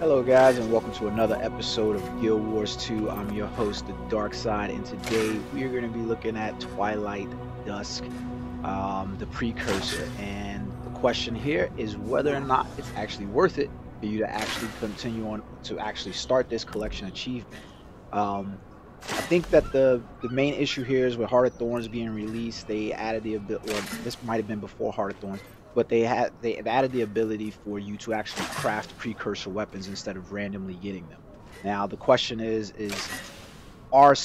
Hello, guys, and welcome to another episode of Guild Wars 2. I'm your host, the Dark Side, and today we are going to be looking at Twilight Dusk, the precursor. And the question here is whether or not it's actually worth it for you to actually continue on to actually start this collection achievement. I think that the main issue here is with Heart of Thorns being released, they added the ability, or this might have been before Heart of Thorns, but they've added the ability for you to actually craft precursor weapons instead of randomly getting them. Now the question are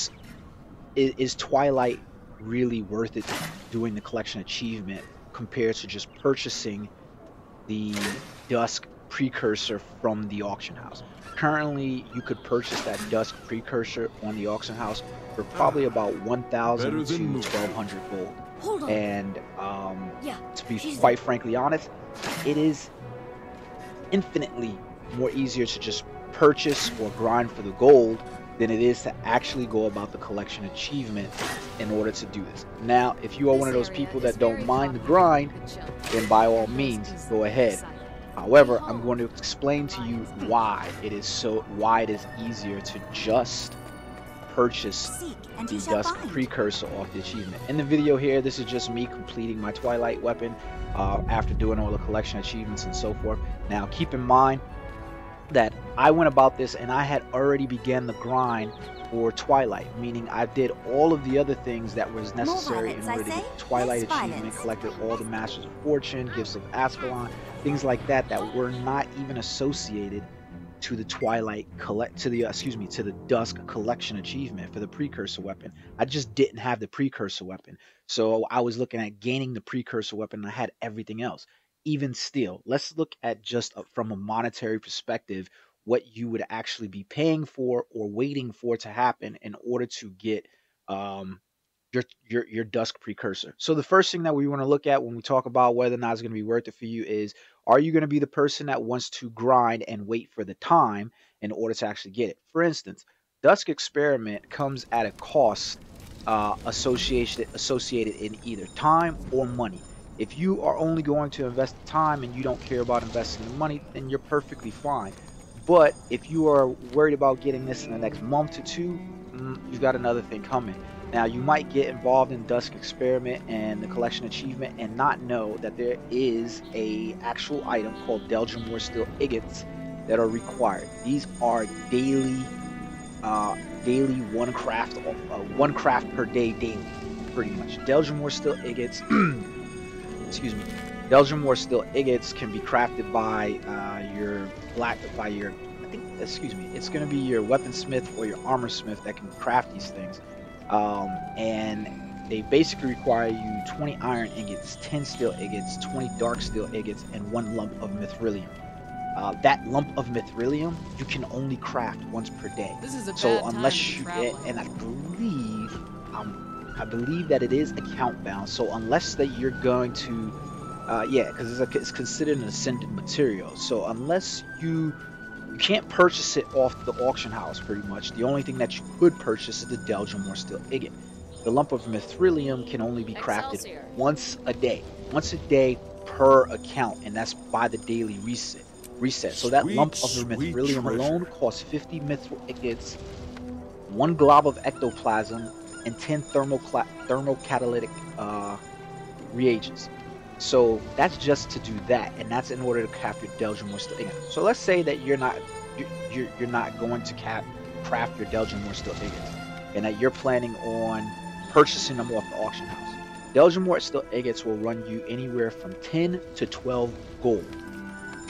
is Twilight really worth it doing the collection achievement compared to just purchasing the Dusk precursor from the auction house? Currently, you could purchase that Dusk precursor on the auction house for probably about 1,000 to 1,200 gold. And to be quite frankly honest, it is infinitely more easier to just purchase or grind for the gold than it is to actually go about the collection achievement in order to do this. Now, if you are one of those people that don't mind the grind, then by all means, go ahead. However, I'm going to explain to you why it is easier to just purchase the Dusk precursor off the achievement. In the video here, this is just me completing my Twilight weapon after doing all the collection achievements and so forth. Now, keep in mind that I went about this and I had already began the grind for Twilight, meaning I did all of the other things that was necessary in order to get the Twilight achievement, collected all the Masters of Fortune, Gifts of Ascalon, things like that that were not even associated to the to the Dusk collection achievement for the precursor weapon. I just didn't have the precursor weapon, so I was looking at gaining the precursor weapon and I had everything else. Even still, let's look at just from a monetary perspective what you would actually be paying for or waiting for to happen in order to get your Dusk precursor. So the first thing that we want to look at when we talk about whether or not it's going to be worth it for you is, are you going to be the person that wants to grind and wait for the time in order to actually get it? For instance, Dusk Experiment comes at a cost associated in either time or money. If you are only going to invest the time and you don't care about investing the money, then you're perfectly fine. But if you are worried about getting this in the next month to two, you've got another thing coming. Now, you might get involved in Dusk Experiment and the collection achievement and not know that there is a actual item called Delgamore Steel Agates that are required. These are daily one craft per day daily, pretty much. Delgamore Steel Agates excuse me, Delgamore Steel Agates can be crafted by it's going to be your weaponsmith or your armor smith that can craft these things. And they basically require you 20 iron ingots, 10 steel agates, 20 dark steel agates, and 1 lump of mithrilium. That lump of mithrilium you can only craft once per day. So unless you and I believe that it is account bound. So unless that you're going to because it's considered an ascended material. So unless you can't purchase it off the auction house, pretty much. The only thing that you could purchase is the Delgamore Steel Agate. The lump of mithrilium can only be crafted once a day per account, and that's by the daily reset. So that lump of mithrilium alone costs 50 mithril agates, 1 glob of ectoplasm, and 10 thermocatalytic reagents. So that's just to do that, and that's in order to craft your Delgamore Steel Agate. So let's say that you're not going to craft your Delgamore Steel Agates, and that you're planning on purchasing them off the auction house. Delgamore Steel Agates will run you anywhere from 10 to 12 gold.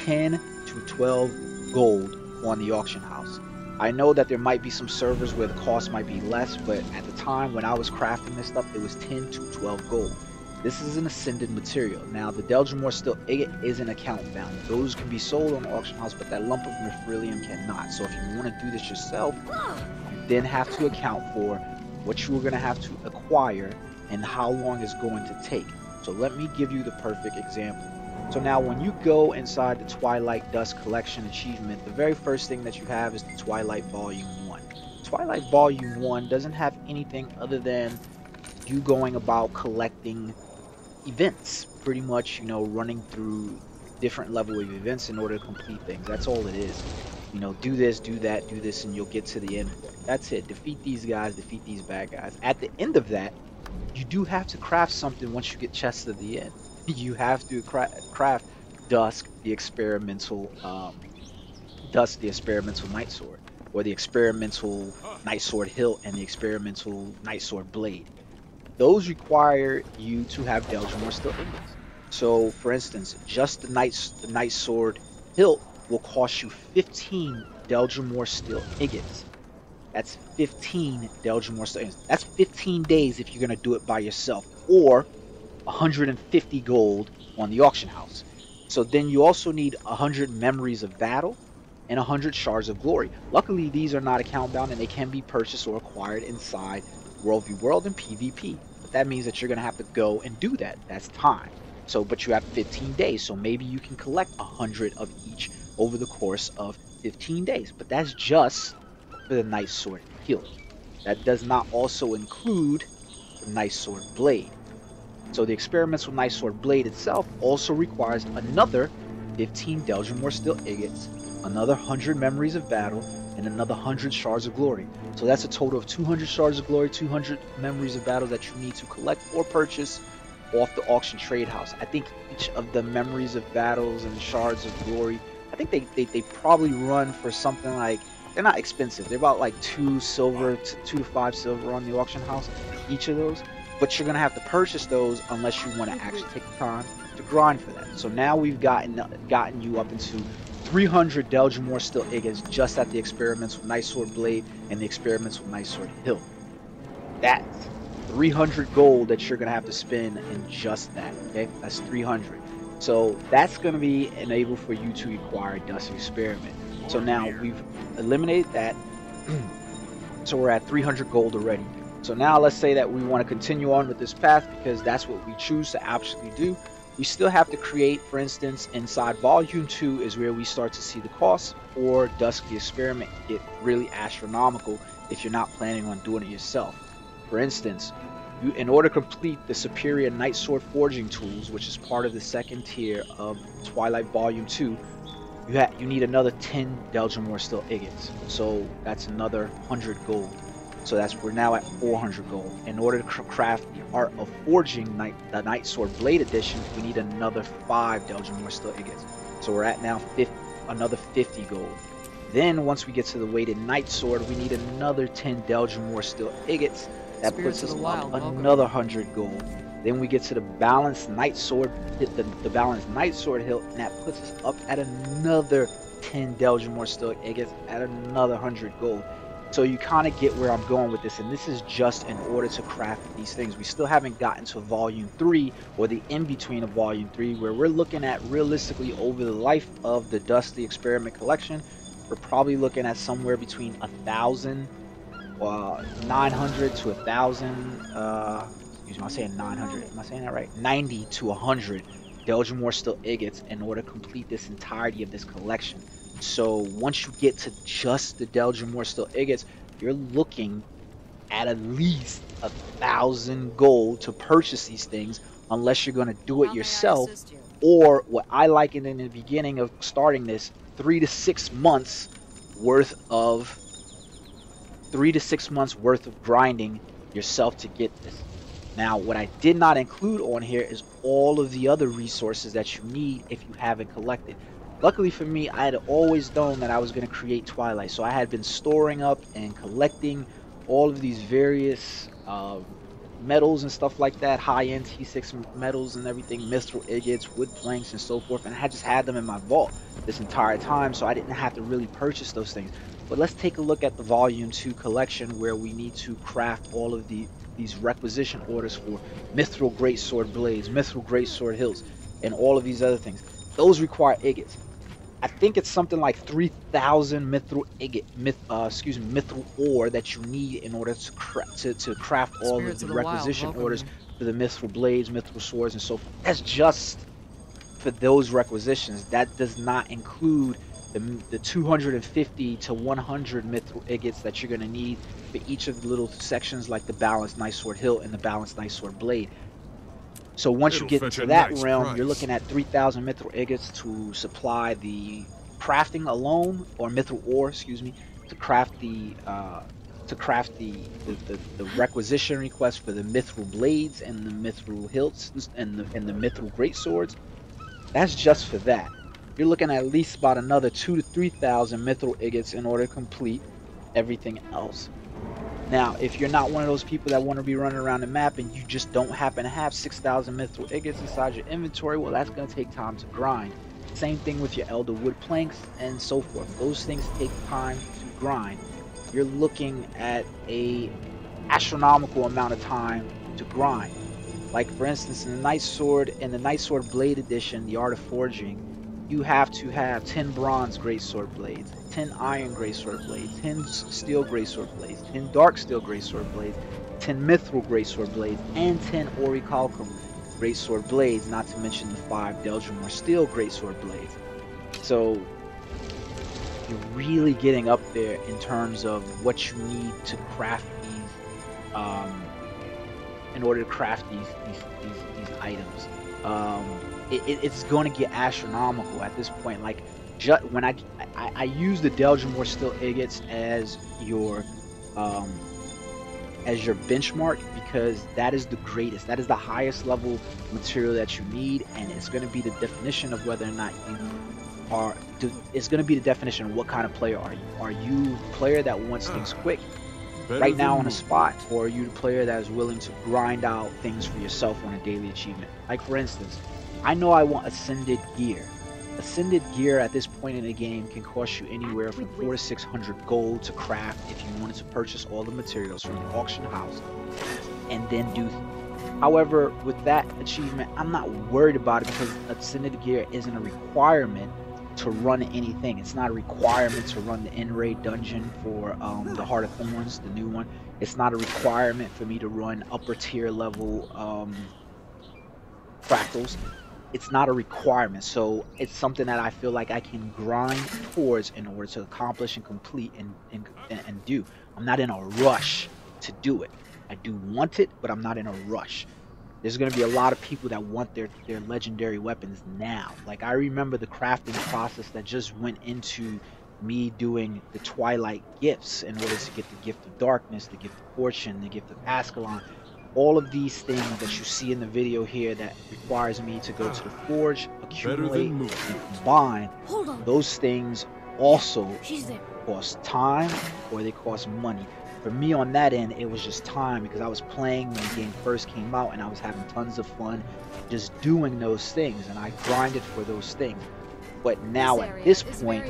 10 to 12 gold on the auction house. I know that there might be some servers where the cost might be less, but at the time when I was crafting this stuff, it was 10 to 12 gold. This is an ascended material. Now, the Delgamore Steel Agate is an account bound. Those can be sold on the auction house, but that lump of mithrilium cannot. So if you want to do this yourself, you then have to account for what you are going to have to acquire and how long it's going to take. So let me give you the perfect example. So now when you go inside the Twilight Dusk Collection achievement, the very first thing that you have is the Twilight Volume 1. Twilight Volume 1 doesn't have anything other than you going about collecting events, pretty much, running through different level of events in order to complete things. That's all it is. you know, do this, do that, do this, and you'll get to the end. That's it. Defeat these guys, defeat these bad guys. At the end of that, you do have to craft something once you get chests to the end. You have to craft Dusk, the experimental Night Sword, or the experimental Night Sword Hilt and the experimental Night Sword Blade. Those require you to have Deljamor Steel ingots. So, for instance, just the Night Sword Hilt will cost you 15 Deljamor Steel ingots. That's 15 Deljamor Steel ingots. That's 15 days if you're gonna do it by yourself, or 150 gold on the auction house. So then you also need 100 memories of battle and 100 shards of glory. Luckily, these are not account bound and they can be purchased or acquired inside World v World and PvP. But that means that you're going to have to go and do that. That's time. So, but you have 15 days, so maybe you can collect 100 of each over the course of 15 days. But that's just for the Night Sword Hilt. That does not also include the Night Sword Blade. So the experimental Night Sword Blade itself also requires another 15 Deljamor Steel ingots, another 100 memories of battle, and another 100 shards of glory. So that's a total of 200 shards of glory, 200 memories of battle that you need to collect or purchase off the auction trade house. I think each of the memories of battles and shards of glory, I think they probably run for something like, they're not expensive. They're about like 2 silver, 2 to 5 silver on the auction house, each of those. But you're going to have to purchase those unless you want to actually take the time to grind for that. So now we've gotten you up into 300 Deljamor Steel ingots just at the experimental Night Sword Blade and the experimental Night Sword Hilt. That's 300 gold that you're going to have to spend in just that, okay? That's 300. So that's going to be enabled for you to acquire Dusk Experiment. So now we've eliminated that. So we're at 300 gold already. So now let's say that we want to continue on with this path because that's what we choose to actually do. We still have to create, for instance, inside Volume 2 is where we start to see the costs for Dusk the Experiment get really astronomical if you're not planning on doing it yourself. For instance, in order to complete the superior Night Sword Forging tools, which is part of the second tier of Twilight Volume 2, you need another 10 Deljamor Steel ingots. So that's another 100 gold. So we're now at 400 gold. In order to craft the Art of Forging the Night Sword Blade Edition, we need another 5 Deljamor Steel ingots. So we're at now another 50 gold. Then once we get to the Weighted Night Sword, we need another 10 Deljamor Steel ingots. That puts us up another 100 gold. Then we get to the Balanced Night Sword, the Balanced Night Sword Hilt, and that puts us up at another 10 Deljamor Steel ingots at another 100 gold. So you kind of get where I'm going with this, and this is just in order to craft these things. We still haven't gotten to Volume 3, or the in-between of Volume 3, where we're looking at realistically over the life of the Dusk the Experiment collection. We're probably looking at somewhere between 1,000, 900 to 1,000, excuse me, I'm saying 900, am I saying that right? 90 to 100 Deljamor Steel ingots in order to complete this entirety of this collection. So once you get to just the Deljamor Steel ingots, you're looking at least 1,000 gold to purchase these things, unless you're going to do it yourself, or what I likened in the beginning of starting this, 3 to 6 months worth of grinding yourself to get this. Now, what I did not include on here is all of the other resources that you need if you haven't collected. Luckily for me, I had always known that I was going to create Twilight, so I had been storing up and collecting all of these various metals and stuff like that, high-end T6 metals and everything, mithril ingots, wood planks, and so forth, and I had just had them in my vault this entire time, so I didn't have to really purchase those things. But let's take a look at the Volume 2 collection, where we need to craft all of these requisition orders for mithril greatsword blades, mithril greatsword hilts, and all of these other things. Those require ingots. I think it's something like 3,000 mithril ore that you need in order to craft all of the requisition orders for the mithril blades, mithril swords, and so forth. That's just for those requisitions. That does not include the 250 to 100 mithril ingots that you're going to need for each of the little sections, like the Balanced Night Sword Hilt and the Balanced Night Sword Blade. So once you get to that realm, you're looking at 3,000 mithril ingots to supply the crafting alone, or mithril ore, excuse me, to craft the requisition request for the mithril blades and the mithril hilts and the mithril great swords. That's just for that. You're looking at least about another 2 to 3,000 mithril agates in order to complete everything else. Now, if you're not one of those people that want to be running around the map and you just don't happen to have 6,000 mithril agates inside your inventory, well, that's going to take time to grind. Same thing with your elder wood planks and so forth. Those things take time to grind. You're looking at a astronomical amount of time to grind. Like for instance, in the Night Sword Blade Edition, the Art of Forging, you have to have 10 bronze greatsword blades, 10 iron greatsword blades, 10 steel greatsword blades, 10 dark steel greatsword blades, 10 mithril greatsword blades, and 10 orichalcum greatsword blades, not to mention the 5 Deldrimor steel greatsword blades. So you're really getting up there in terms of what you need to craft these, in order to craft these items. It's going to get astronomical at this point. Like, when I use the Deldrimor Steel Agates as your benchmark, because that is the greatest, that is the highest level material that you need, and it's going to be the definition of whether or not you are. It's going to be the definition of what kind of player are you. Are you a player that wants things quick, right now on the spot, or are you the player that is willing to grind out things for yourself on a daily achievement? Like for instance, I know I want Ascended gear. Ascended gear at this point in the game can cost you anywhere from 400 to 600 gold to craft if you wanted to purchase all the materials from the auction house and then do. However, with that achievement, I'm not worried about it because Ascended gear isn't a requirement to run anything. It's not a requirement to run the End-Raid dungeon for the Heart of Thorns, the new one. It's not a requirement for me to run upper tier level fractals. It's not a requirement, so it's something that I feel like I can grind towards in order to accomplish and complete and do. I'm not in a rush to do it. I do want it, but I'm not in a rush. There's going to be a lot of people that want their legendary weapons now. Like, I remember the crafting process that just went into me doing the Twilight gifts in order to get the Gift of Darkness, the Gift of Fortune, the Gift of Ascalon. All of these things that you see in the video here that requires me to go to the forge, accumulate, and combine, those things also cost time or they cost money. For me on that end, it was just time, because I was playing when the game first came out and I was having tons of fun just doing those things, and I grinded for those things. But now at this point,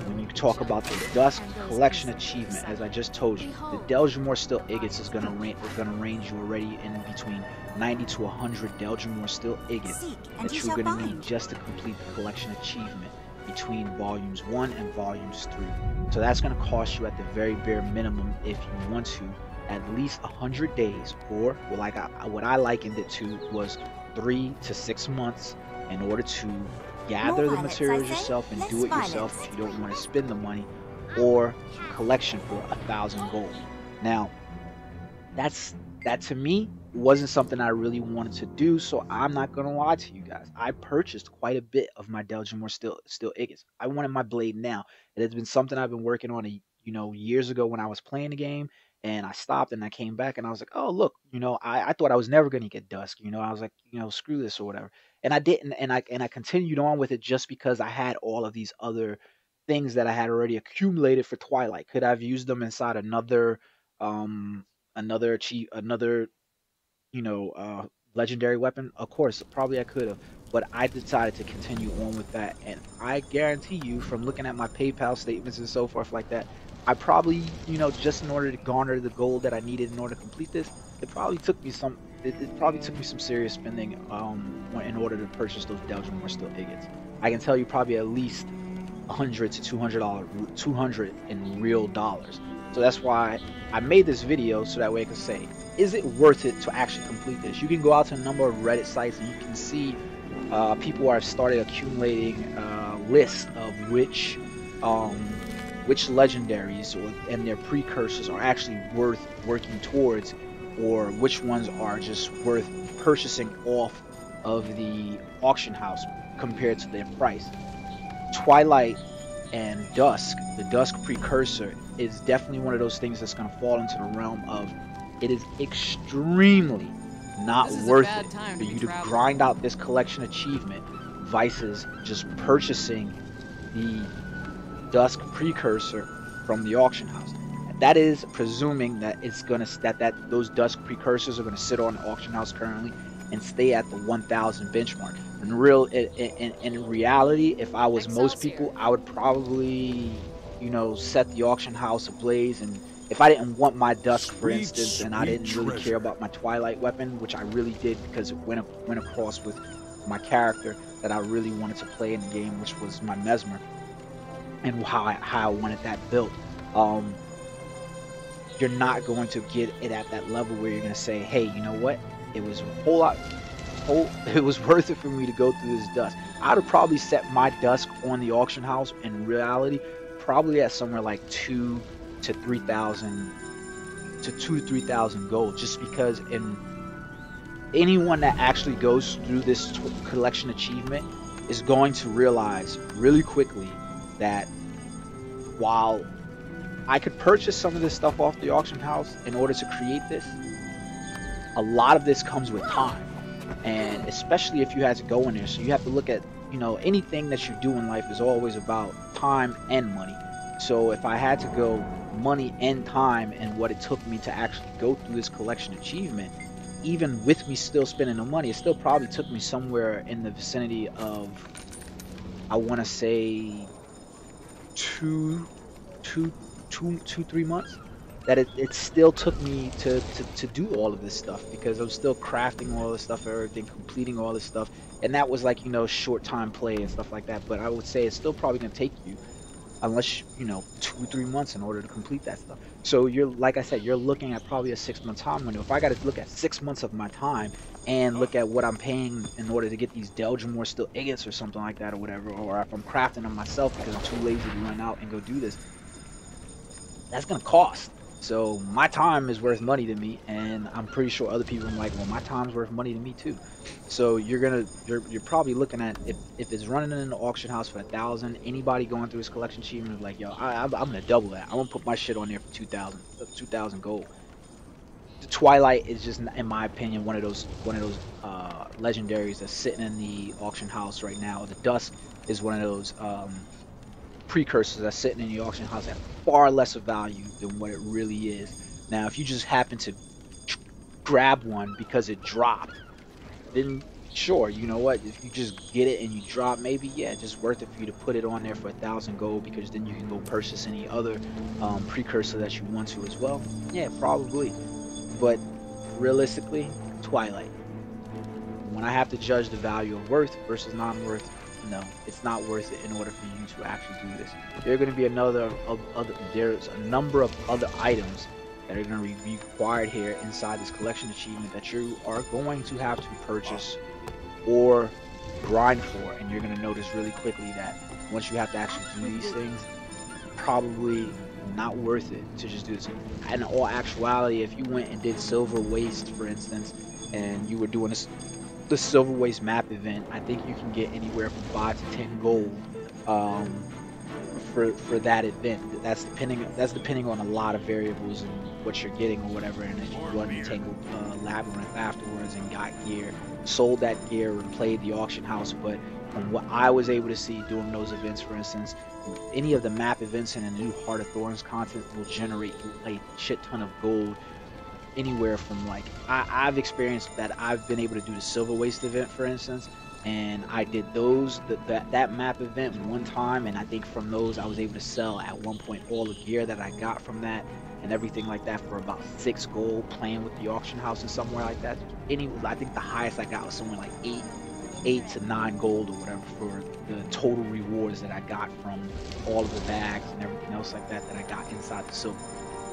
when you talk about the Dusk Collection achievement, as I just told you, the Deldrimor Steel Agates is going to range you already in between 90 to 100 Deldrimor Steel Agates that you're going to need just to complete the collection achievement between volumes 1 and volumes 3. So that's going to cost you at the very bare minimum, if you want to, at least 100 days, or like what I likened it to was 3 to 6 months in order to gather the materials yourself and do it yourself if you don't want to spend the money, or collection for 1,000 gold. Now, that to me wasn't something I really wanted to do, so I'm not gonna lie to you guys. I purchased quite a bit of my Deldrimor Steel Agates. I wanted my blade now. It has been something I've been working on, years ago when I was playing the game, and I stopped and I came back and I was like, oh look, I thought I was never gonna get Dusk. I was like, screw this or whatever. And I didn't, and I continued on with it just because I had all of these other things that I had already accumulated for Twilight. Could I have used them inside another legendary weapon? Of course, probably I could have, but I decided to continue on with that. And I guarantee you, from looking at my PayPal statements and so forth like that, I probably, just in order to garner the gold that I needed in order to complete this, it probably took me some serious spending in order to purchase those Deldrimor Steel Agates. I can tell you probably at least $100 to $200 in real dollars. So that's why I made this video, so that way I can say, is it worth it to actually complete this? You can go out to a number of Reddit sites and you can see people are started accumulating lists of which legendaries and their precursors are actually worth working towards, or which ones are just worth purchasing off of the auction house compared to their price. Twilight And Dusk, the Dusk Precursor, is definitely one of those things that's going to fall into the realm of it is extremely not worth it for you to grind out this collection achievement versus just purchasing the Dusk Precursor from the auction house. That is presuming that it's gonna that those Dusk Precursors are gonna sit on the auction house currently and stay at the 1,000 benchmark. In reality, if I was most people, I would probably, you know, set the auction house ablaze. And if I didn't want my Dusk, for instance, and I didn't really care about my Twilight weapon, which I really did because it went across with my character that I really wanted to play in the game, which was my Mesmer, and how I wanted that built. You're not going to get it at that level where you're going to say, hey, you know what, it was it was worth it for me to go through this Dusk. I'd have probably set my Dusk on the auction house in reality probably at somewhere like 2,000 to 3,000 gold, just because anyone that actually goes through this collection achievement is going to realize really quickly that while I could purchase some of this stuff off the auction house in order to create this, a lot of this comes with time, and especially if you had to go in there. So you have to look at, you know, anything that you do in life is always about time and money. So if I had to go money and time and what it took me to actually go through this collection achievement, even with me still spending the money, it still probably took me somewhere in the vicinity of, I want to say 3 months, that it still took me to do all of this stuff, because I was still crafting all this stuff, everything, completing all this stuff. And that was like, you know, short time play and stuff like that. But I would say it's still probably gonna take you, unless, you know, 2-3 months in order to complete that stuff. So you're, like I said, you're looking at probably a 6-month time window. If I got to look at 6 months of my time and look at what I'm paying in order to get these Deljamore Steel Agates or something like that or whatever, or if I'm crafting them myself because I'm too lazy to run out and go do this, that's gonna cost. So my time is worth money to me, and I'm pretty sure other people are like, well, my time's worth money to me too. So you're probably looking at, if it's running in the auction house for 1,000, anybody going through his collection achievement is like, yo, I'm gonna double that. I'm gonna put my shit on there for 2,000 gold. The Twilight is just, in my opinion, one of those legendaries that's sitting in the auction house right now. The Dusk is one of those precursors that's sitting in the auction house at far lesser value than what it really is. Now, if you just happen to grab one because it dropped, then sure, you know what, if you just get it and you drop, maybe, yeah, just worth it for you to put it on there for 1,000 gold, because then you can go purchase any other precursor that you want to as well. Yeah, probably. But realistically, Twilight, when I have to judge the value of worth versus non-worth, no, it's not worth it in order for you to actually do this. There are going to be there's a number of other items that are going to be required here inside this collection achievement that you are going to have to purchase or grind for, and you're going to notice really quickly that once you have to actually do these things, probably not worth it to just do this. In all actuality, if you went and did Silver Waste, for instance, and you were doing this, the Silver Waste map event, I think you can get anywhere from 5 to 10 gold for that event. That's depending on a lot of variables and what you're getting or whatever. And if you run the Tangled Labyrinth afterwards and got gear, sold that gear and played the auction house. But from what I was able to see during those events, for instance, any of the map events and the new Heart of Thorns content will generate a shit ton of gold. Anywhere from, like, I've experienced that I've been able to do the Silver Waste event, for instance, and I did that map event one time, and I think from those I was able to sell at one point all the gear that I got from that and everything like that for about 6 gold, playing with the auction house and somewhere like that. I think the highest I got was somewhere like 8 to 9 gold or whatever for the total rewards that I got from all of the bags and everything else like that I got inside the Silver.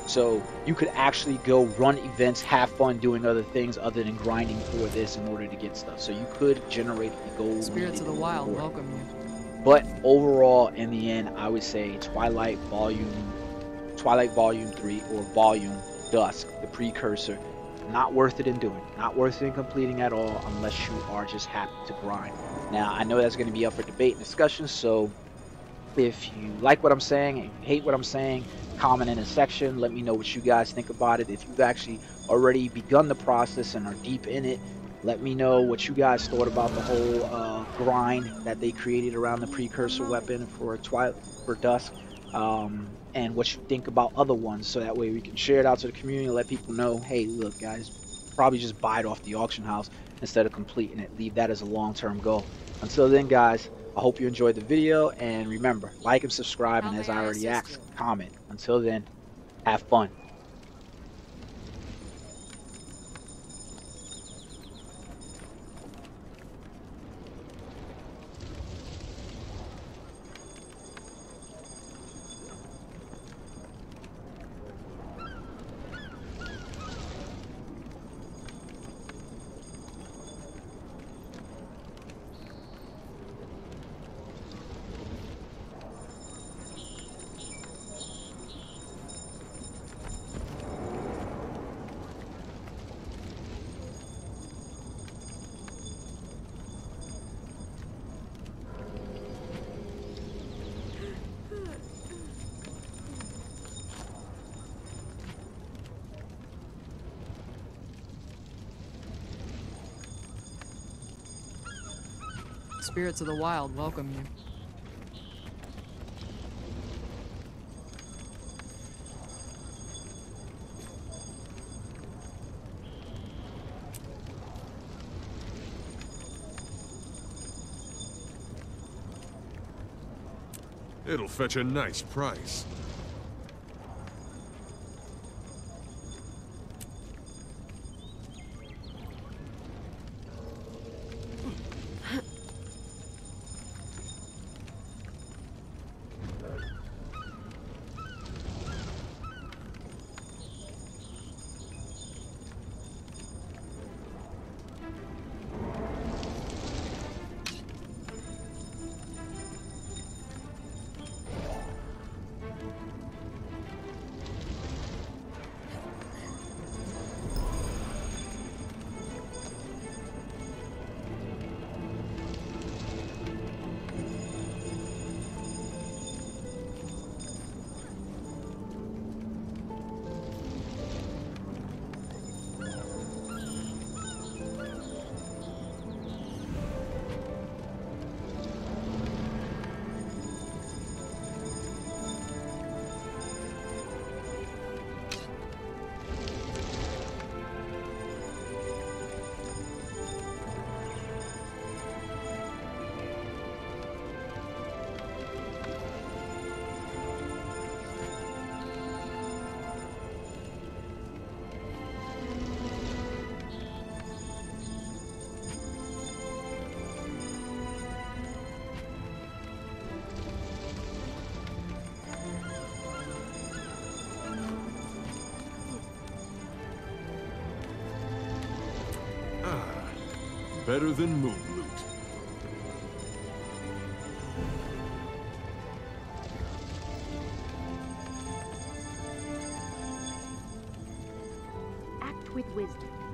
So you could actually go run events, have fun doing other things other than grinding for this in order to get stuff. So you could generate the gold. Spirits of the Wild welcome you. But overall, in the end, I would say Twilight Volume 3 or Volume Dusk, the precursor, not worth it in doing, not worth it in completing at all, unless you are just happy to grind. Now, I know that's going to be up for debate and discussion, so If you like what I'm saying and you hate what I'm saying, comment in the section. Let me know what you guys think about it. If you've actually already begun the process and are deep in it, let me know what you guys thought about the whole grind that they created around the precursor weapon for Dusk, and what you think about other ones. So that way we can share it out to the community and let people know, hey, look, guys, probably just buy it off the auction house instead of completing it. Leave that as a long-term goal. Until then, guys, I hope you enjoyed the video, and remember, like and subscribe, How and as may I I already assist asked, you? comment. Until then, have fun. Spirits of the wild welcome you. It'll fetch a nice price. Better than moon loot. Act with wisdom.